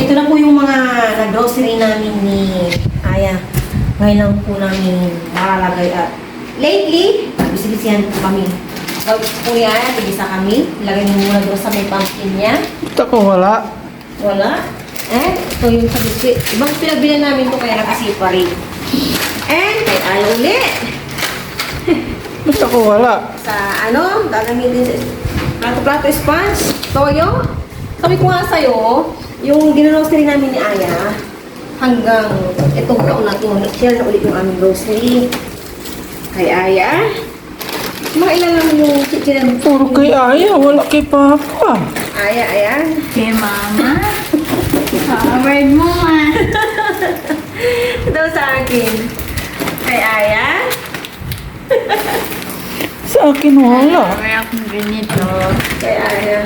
Ito na po yung mga nag-grocery namin ni Aya. Ngayon lang po namin malalagay at lately, bisibisihan po kami. Pag po ni Aya, tigisa kami. Ilagay niyo muna doon sa may pumpkin niya. Ito ko wala. Wala. Ito yung sa biskuit. Ibang pinagbilan namin ito kaya nakasipa rin. And kay Aya ulit. Ito ko wala. Sa ano, gagamitin sa plato-plato sponge, toyo. Sabi ko nga sa'yo, yung ginogrocery namin ni Aya, hanggang itong taon natin, share na ulit yung aming grocery. Kay Aya, mga ilan lang yung chichirin. Puro kay Aya, wala kay Papa. Aya, ayan. Kay Mama. Word mo, ma. Ito sa akin. Kay Aya. Sa akin wala. Meron akong ganito. Kay Aya.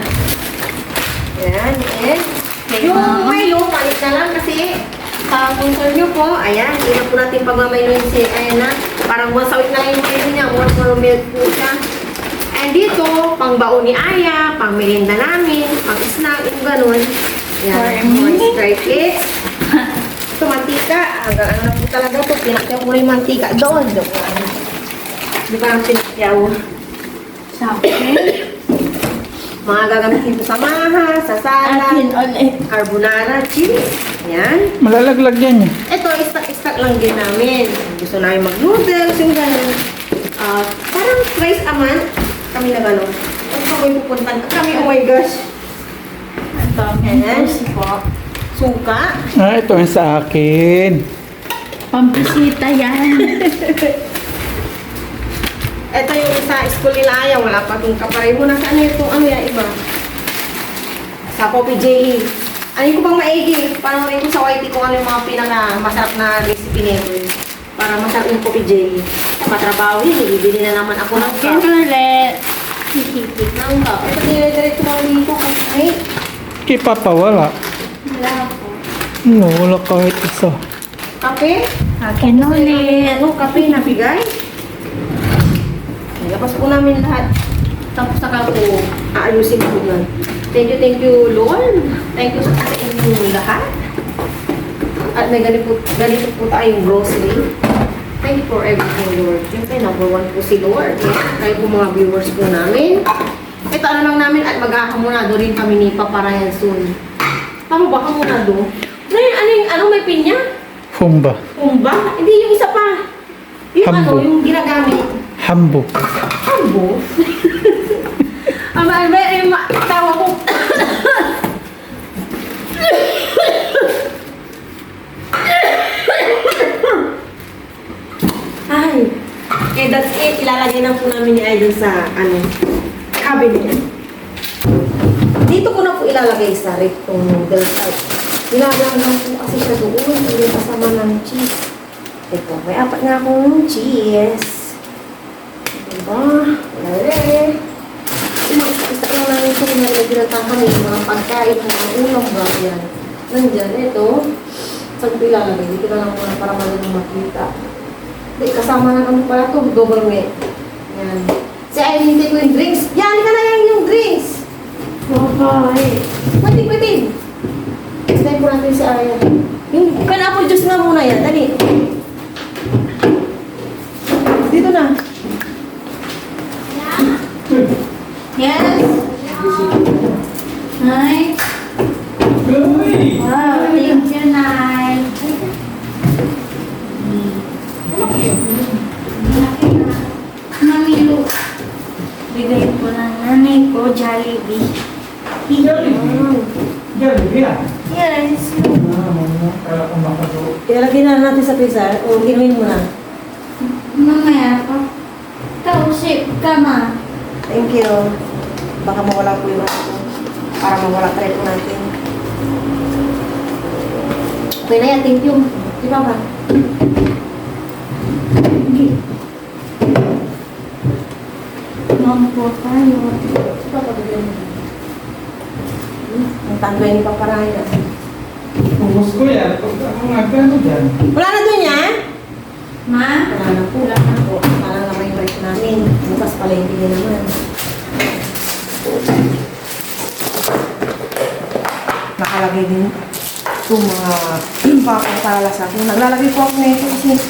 Ayan, eh. Kay Yung Mama. Milo, palit na lang kasi sa sponsor nyo po, ayan, hindi na po natin pagmamaylo yun si, ayan na, parang once a week na yung Milo niya, once more milk po siya. And dito, pang baon ni Aya, pang merienda namin, pang snack, yung ganun. Ayan, For me. mga strike cakes. Ito, mantika. Hanggang ano na po talaga ito, pinakyaw ko na yung mantika doon. Di ba ang pinakyaw? Sa akin. Mga gagamitin ko sa maha, sa salad, Akin ulit. carbonara, cheese. Ayan. Malalaglag yan yan. Ito, stock lang din namin. Gusto namin mag-noodles, yung gano'n. Parang twice a month, kami na gano'n. At kami pupuntan. Kami, oh my gosh. Ito, Ayan. pintos po. Suka. Ito yung sa akin. Pampusita yan. Ito yung sa school nila Aya. Wala pa itong kaparay mo. Nasaan na itong ano yan, iba? Sa Coffee J.E. Ano ko bang maigi? Parang rin ko sa YT kung ano yung mga pinaka-masarap na recipe nito. Para masarap yung Coffee J.E. Patrabaho yun. Bibili na naman ako ng Akin cup. ulit. Hihigit ng cup. Ito dire-diretso lang dito. Ay, Kay Papa wala. Wala po. No, wala kahit isa. kape. Akin ulit. Ano, kape na bigay. Labas po namin lahat. Tapos saka po, aayusin po yun. Thank you, Lord. Thank you sa inyong lahat. At may ganito po tayong grocery. Thank you for everything, Lord. Siyempre, number one po si Lord. Kaya po mga viewers po namin. Ito ano lang namin at mag-ahamonado rin kami ni Papa Ryan soon. Tama ba hamonado? Ano may pinya? Humba. Umba? Hindi, yung isa pa. Yung Hambo. ano, yung ginagamit. Hambo. Hambo? Tawa ko. Ay. Okay, that's it. Ilalagay na po namin ni Idol sa, cabinet. Dito ko na po ilalagay sa rip tong noodles. Nilalang lang po kasi siya doon. Hindi kasama ng cheese. Ito, may apat nga akong cheese. Diba? Lale. Isa lang namin ito. Nalagyan kami mga pagkain, mga ulam ba yan. Nandyan, ito. Saan ko ilalagay? Dito na lang muna para malalang makita. Hindi, kasama na kami pala ito. Double meat. Yan. Si Aileen, hindi ko yung drinks. Yan, ka na yan yung drinks. Okay. Pwede. Stay po natin si Aya. Yung pineapple juice nga muna yan. Dali. Dito na. Yes. Nice. Wow, thank you, Nay. Mami, bigay po ng nanay ko Jollibee. Yes. Ilalagay na natin sa freezer o ginuin mo na. Mamaya pa. Kausip ka, ma. Thank you. Baka mawala po yung ako. Para mawala pa rin po natin. Okay na yan, thank you. Di ba ba? Mom po tayo. Di ba ba bigyan mo? Ang tanggay ni Papa Ryan. Ubus ko yan. Pag ako nagkano dyan. Wala na doon yan? Ma? Wala na po. Wala na po. Parang na may break namin. Bukas pala hindi din naman. Nakalagay din. ito mga para sa akin. Naglalagay po ako nito kasi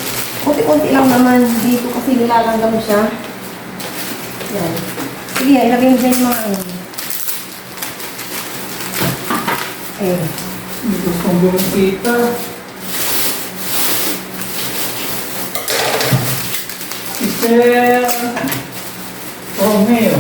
konti-konti lang naman dito kasi nilalanggam siya. Yan. Sige, ilagay mo dyan yung mga ano. Eh. Gustong bumisita. Si Sir Romeo.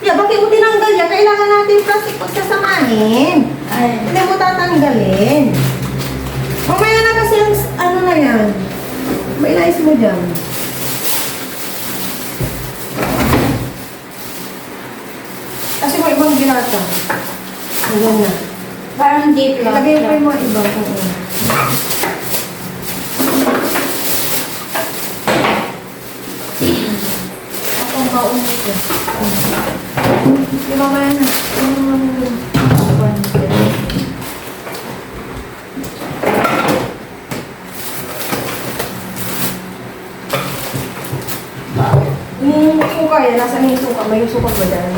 Yeah, bakit mo tinanggal yan? Kailangan natin yung plastic pagsasamahin. Ay, Hindi mo tatanggalin. Mamaya na kasi ang ano na yan. May nais mo dyan. Kasi may ibang ginata. Ayan na. parang deep lang. Ilagay mo yung mga iba. Oo. Ako ang kaunit ko. Di mamaya na. Yung suka yan, nasa yung suka? May suka ba dyan?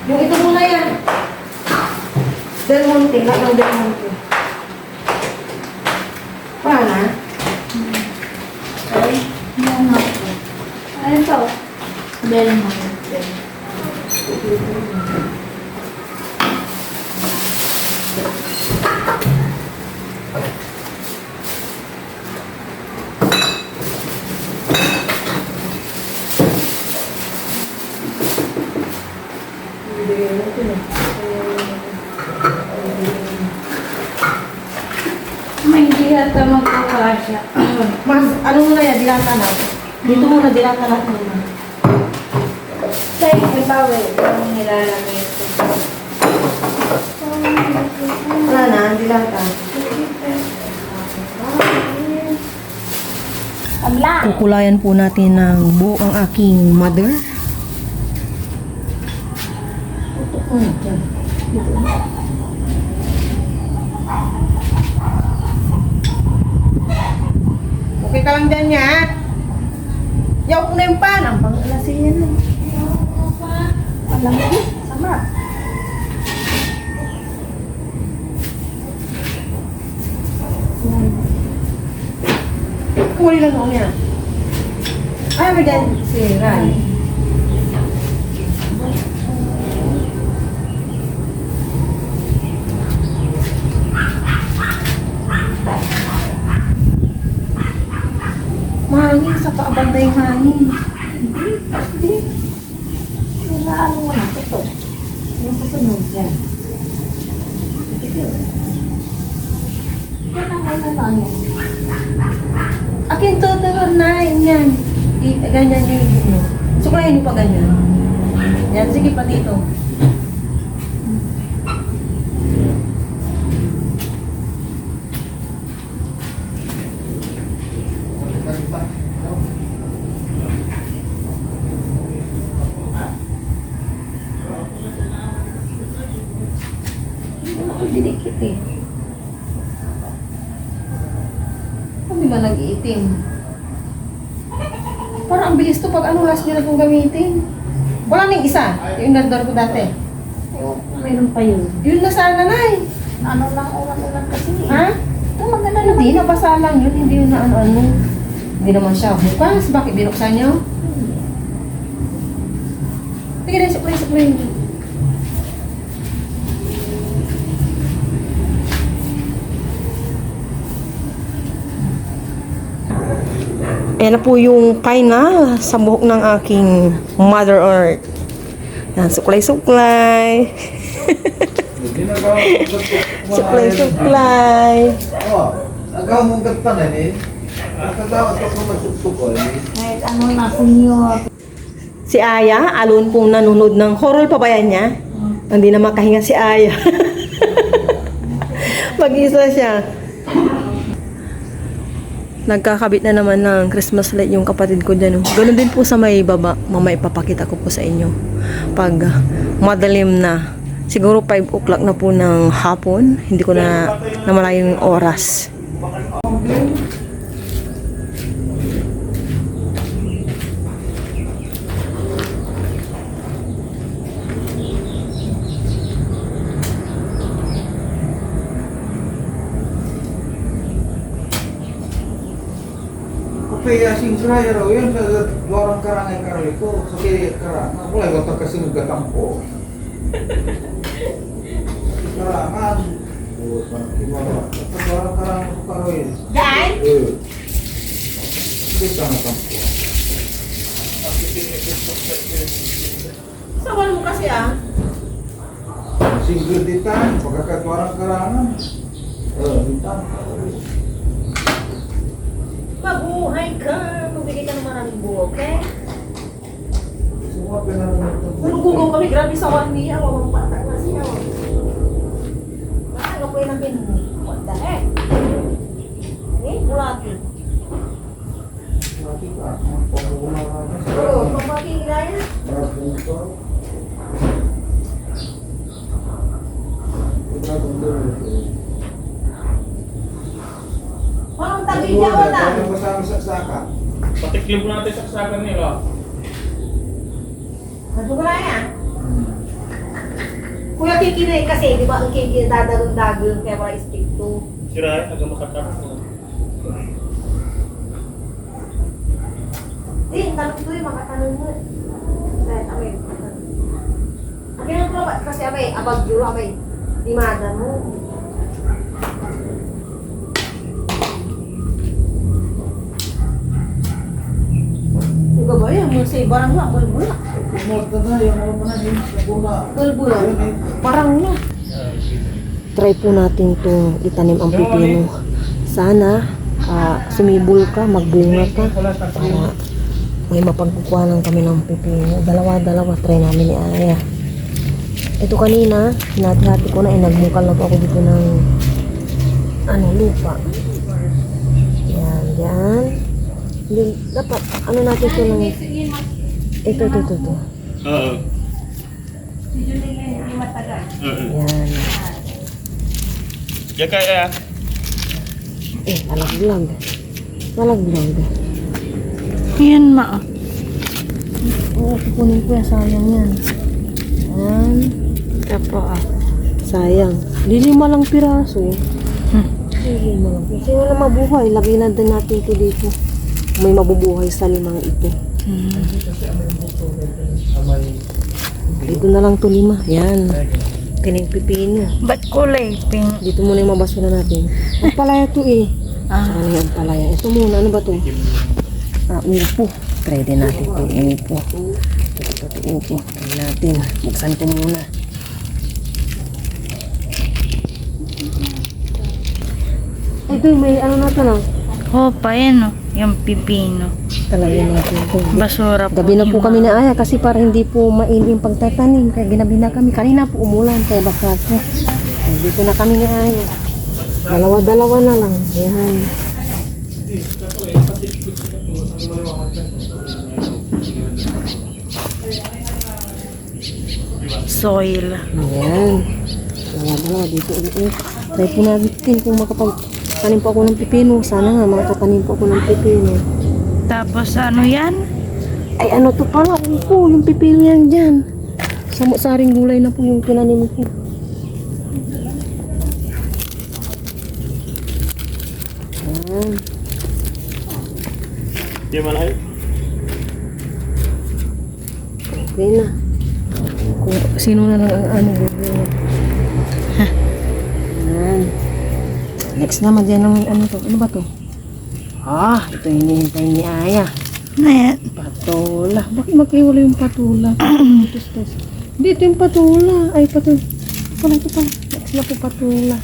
Yung ito muna yan. Del Monte, lahat ng Del Monte. Paano? Ay, yan ako. Ano to? Del Monte. May hindi ata magkakasya. Mas, ano muna yan, dilata na. Dito muna, dilata na muna. Say, may bawal. Ang nilalagay ito. Wala na, dilata. Abla. Kukulayan po natin ng buo ang aking mother. Okay ka lang dyan, ya? Yaw ko na yung pan. Ang pang-alasin yan. Alam mo, sama. Kumuli lang ako niya. Ay, may dyan si Ran. Mahangin sa paabantay yung hangin. Hindi. Ano mo na ito? Yung susunod yan. Yan ang ano. Akin to, na yan. Ganyan yung suklayin mo pa ganyan. Yan, sige pa dito. Didikit eh. Hindi ba nag-iitim? Parang ang bilis to pag ano last nila itong gamitin. Wala nang isa. Yung nandar ko dati. Mayroon pa yun. Yun na sana na eh. Ano lang, ulan-ulan kasi. Ha? Ito maganda naman. Hindi, nabasa lang yun. Hindi yun na ano-ano. Hindi naman siya bukas. Bakit binuksan niyo? Sige na, suklay. Ayan na po yung final sa buhok ng aking Mother Earth. Yan, suklay-suklay. Suklay-suklay. Oh, agaw mong gagpanan eh. Nakagawa ito kung magsuktukol eh. Kahit ano na senior. Si Aya, alon pong nanonood ng horror pa ba yan niya? Hindi na makahinga si Aya. Mag-isa siya. Nagkakabit na naman ng Christmas light yung kapatid ko dyan. Ganun din po sa may baba. Mamaya ipapakita ko po sa inyo. Pag madalim na. Siguro 5 o'clock na po ng hapon. Hindi ko na na malayo yung oras. Kaya sing seraya raw yan sa luarang karangay karaliko. Sa kaya karangan. Wala yung tagkasunod katampo. Karangan. Sa luarang karangay ko karoy. Daan? Kita na tampo. Sawan mo kasi ah. Single ditan. Pagkakat luarang karangan. Ditan. Mabuhay ka. Magbigay ka ng maraming buho, okay? Semua pinanong Nulugugaw kami, grabe sa one niya. Wawang bata na siya. Ano ko yung namin? What the heck? Eh, bulati. Oo, pagpapaging gaya. Parang tabi niya wala. Patiklip natin sa saksakan nila. Ano ba yan? Kuya kikinay kasi, di ba ang kikinay dadalong-dagol kaya wala stick to. Sira, agak makatapos mo. Di, ang tanong ko yung makatanong mo. Dahil abay, akin ang probat kasi abay, abag julo abay, dimada mo. Uga ba yan? Mo say barang lang, bulbula. Bulbula. Parang na. Try po natin itong itanim ang pipino. Sana sumibol ka, magbunga ka. Para may mapagkukuhanan kami ng pipino. Dalawa-dalawa try namin ni Aya. Ito kanina, hinati-hati ko na, nagmukal na po ako dito ng lupa. Yan, yan. Dapat, natin ito ng... Ito. Oo. Yan. Ya kaya. Malaglag. Malaglag. Yan, ma. Oo, kukunin ko yan. Sayang yan. Yan. Ito po, Sayang. Lilima lang piraso. Lilima lang. Kasi wala mabuhay. Lagay na din natin ito dito. May mabubuhay sa limang ito. Dito na lang ito 5. Yan. Kining pipino. Ba't kulay pink? Dito muna yung mabasura natin. Ang palaya to eh. Ano yung palaya? Ito muna. Ano ba to? Upo. Try din natin ito. Upo. Ito upo. Try natin. Buksan ko muna. Ito may na ito na. Pa yan, yung pipino. Talagyan natin ito. Basura po. Gabi na po kami na Aya kasi para hindi po mainit yung pagtatanim. Kaya ginabi na kami. Kanina po umulan kaya baka po. Dito na kami ni Aya. Dalawa-dalawa na lang. Yan. Soil. Ayan. Dalawa-dalawa dito ulit. Try po natin kung makapagtanim po ako ng pipino. Sana nga makatanim po ako ng pipino. Tapos ano yan? Ay ano to pala? Upo, yung pipino yan dyan. Saring gulay na po yung tinanim ko. Ayan. Di malaki. Okay na. Kung sino na lang ang gulay. Ayan. Next naman dyan ang to. Ano ba to? Ito yung hinihintay ni Aya. Ano yan? Patula. Bakit magkaiwala yung patula? Dito yung patula. Ay, patula. Ito pa. Next na po patula.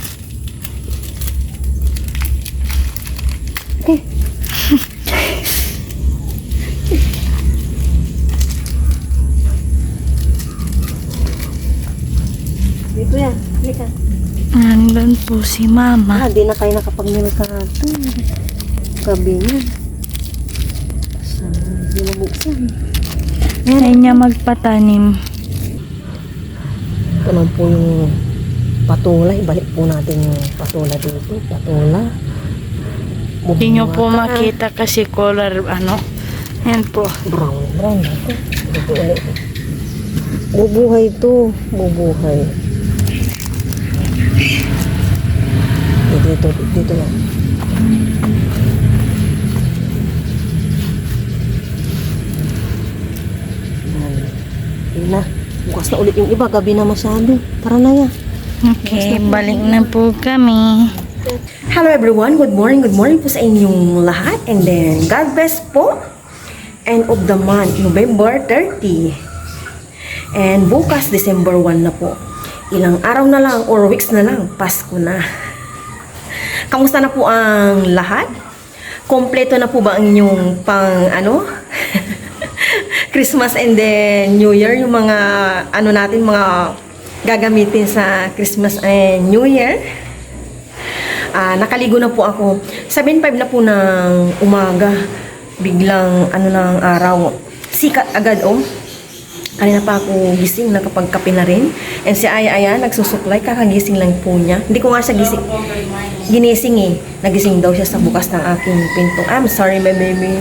Okay. Dito yan. Halika. Nandun po si mama. Di na kayo nakapag-merkato. Gabi niya. Hindi mabuksan. Kaya niya magpatanim. Ito lang po yung Patola, ibalik po natin yung patola dito. Patola. Hindi nyo po Bumaba ka. makita kasi color, ano. Yan po. Brown ito. Dito ulit. Bubuhay to. Bubuhay. Dito yan. Yun na. Bukas na ulit yung iba. Gabi na masyado. Tara na yan. Okay, balik na po kami. Hello everyone. Good morning po sa inyong lahat. And then, God bless po. End of the month, November 30. And bukas, December 1 na po. Ilang araw na lang or weeks na lang, Pasko na. Kamusta na po ang lahat? Kompleto na po ba ang inyong Christmas and then New Year, yung mga natin, mga gagamitin sa Christmas and New Year? Nakaligo na po ako. 7:05 na po ng umaga. Biglang ng araw. Sikat agad Kanina pa ako gising, nakapagkape na rin. And si Aya, nagsusuklay, kakagising lang po niya. Hindi ko nga siya ginising eh. Nagising daw siya sa bukas ng aking pinto. I'm sorry, my baby.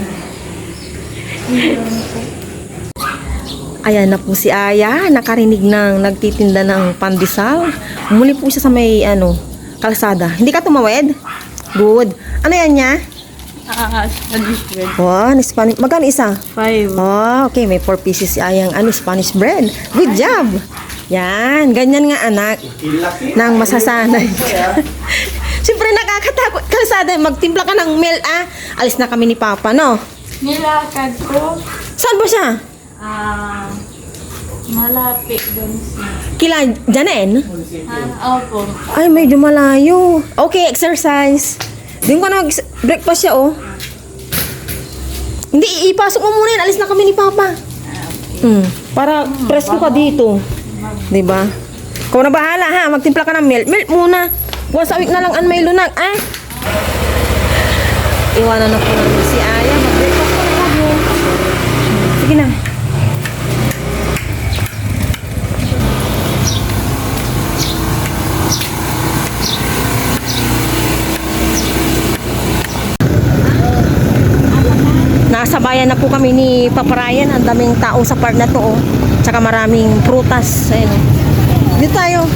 Ayan na po si Aya, nakarinig ng nagtitinda ng pandesal. Muli po siya sa may kalsada. Hindi ka tumawid? Good. Ano yan niya? Spanish bread. Wow, Spanish. Magkano isa? 5. Oh, okay. May 4 pieces si Ayang Spanish bread. Good job. Yan. Ganyan nga, anak. Nang masasanay. Siyempre, nakakatakot. Kalsada, magtimpla ka ng milk, Alis na kami ni Papa, no? Nilakad ko. Saan ba siya? Malapit dun sa... Kila Janen? Opo. Ay, medyo malayo. Okay, exercise. Doon ka na breakfast siya, Hindi, ipasok mo muna yan. Alis na kami ni Papa. Para presko ka dito. Diba? Ikaw na bahala, ha? Magtimpla ka ng milk. Milk muna. Once a week na lang ang may lunag, Iwanan na po namin si Aya. Mag-breakfast ka na tayo. Sige na. Nasa bayan na po kami ni Papa Ryan. Ang daming tao sa part na to, Tsaka maraming prutas. Ayun. Dito tayo.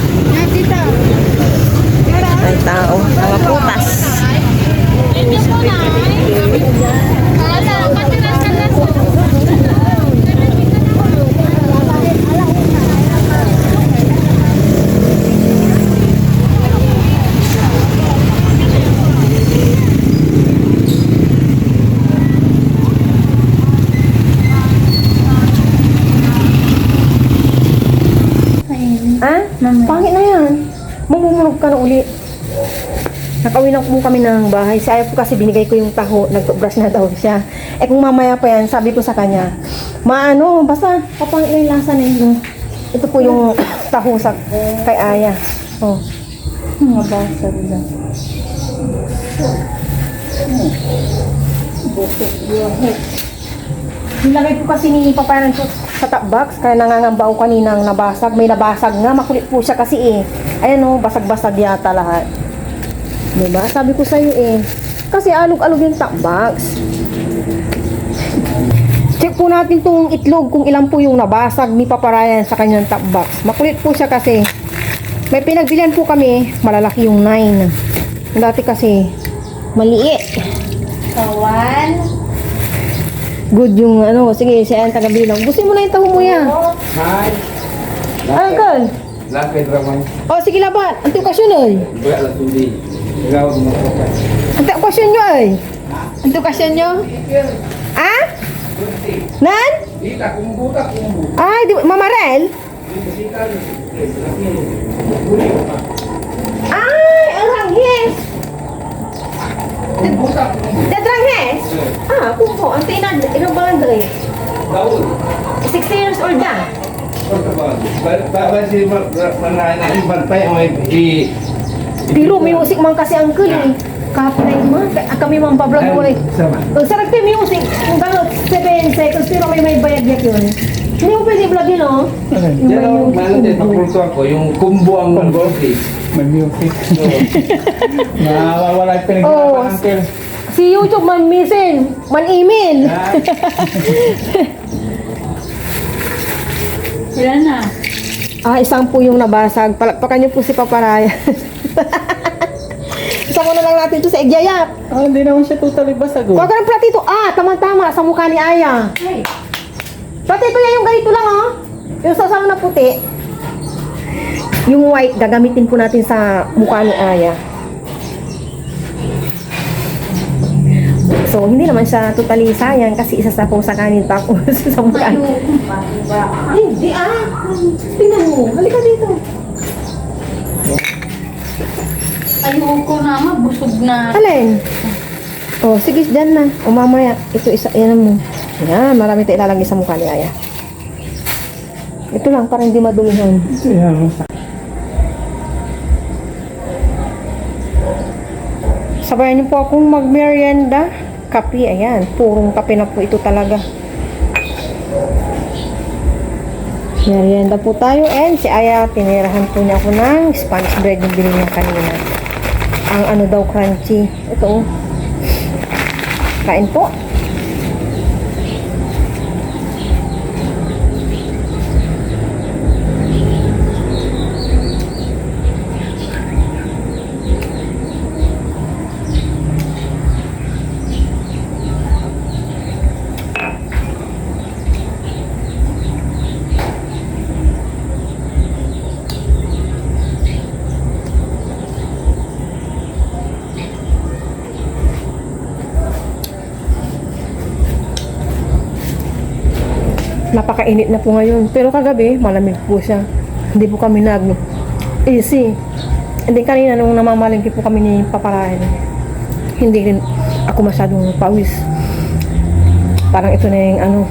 Ay, tao. Mga prutas. Ha? Pangit na yan. Mamumulog ka na uli. Nakauwi na po kami ng bahay. Si Ayaw po kasi binigay ko yung taho. Nag-brush na daw siya. Eh kung mamaya pa yan, sabi ko sa kanya, basta kapangit na yung lasa na yun. Ito po yung taho sa kay Aya. Oh. Mga basa rin. Nilagay po kasi ni Papa Ryan sa top box, kaya nangangamba ako kaninang nabasag. May nabasag nga, makulit po siya kasi Ayan basag-basag yata lahat. Diba? Sabi ko sa'yo kasi alog-alog yung top box. Check po natin tong itlog kung ilan po yung nabasag ni Papa Ryan sa kanyang top box. Makulit po siya kasi may pinagbilihan po kami, malalaki yung 9. Dati kasi maliit. So, 1. Good yung sige, siya ang taga-bilang. Gusto mo na yung taho mo yan. Hi. Uncle. Lapit ramay. Oh, sige laban. Ang okasyon Buat lah tuli. Ikaw mo ko. Ang okasyon nyo Ang okasyon nyo? Nan? Kita kumbuka kumbu. Ay, Mamarel? Ay, ang ranghis. Kumbuka kumbu. That ranghis? Kumpo. Ang tinan. Ilang ba Andre? Daul. 60 years old na. Ba si mana iban pa yung Pero may music man kasi uncle Kapay man. Kami man pa-vlog mo Sama. Sarap tayo music. Kung gano'n 7 seconds pero may bayad yak yun. Hindi mo pwede vlog yun, Pero malo din pakulto ako yung kumbu ang golfi. May music. Nawawala yung pinag-arapan Oh. uncle. Si YouTube man missing, man email. Yan. Ilan na? Isang po yung nabasag. Palakpakan niyo po si Paparaya. Isa mo na lang natin ito sa Egyayak. Hindi naman siya totally basag. Huwag ka ng platito. Tama-tama. Sa mukha ni Aya. Ay, Platito yan yung ganito lang, oh. Yung sasama na puti. Yung white, gagamitin po natin sa mukha ni Aya. So, hindi naman siya totally sayang kasi isa sa po sa kanin tapos sa mukha. ayoko pa. Diba? Hindi, tingnan mo. Halika dito. Ayoko na, busog na. Alin? Oh, sige, dyan na. O mamaya, ito isa, yan mo. Yan, marami tayo ilalagay sa mukha ni Aya. Ito lang, para hindi madumihan. Yan. Sabayan niyo po akong magmerienda. Kape, ayan. Purong kape na po ito talaga. Merienda po tayo. And si Aya, tinirahan po niya ako ng Spanish bread na binili niya kanina. Ang ano daw, crunchy. Ito, oh. Kain po. Napakainit na po ngayon. Pero kagabi, malamig po siya. Hindi po kami easy. And then kanina nung namamalingki po kami ni Paparayan, hindi rin ako masyadong pawis. Parang ito na yung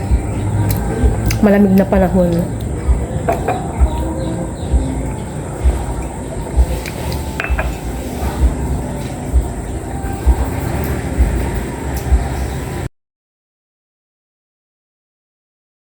malamig na panahon.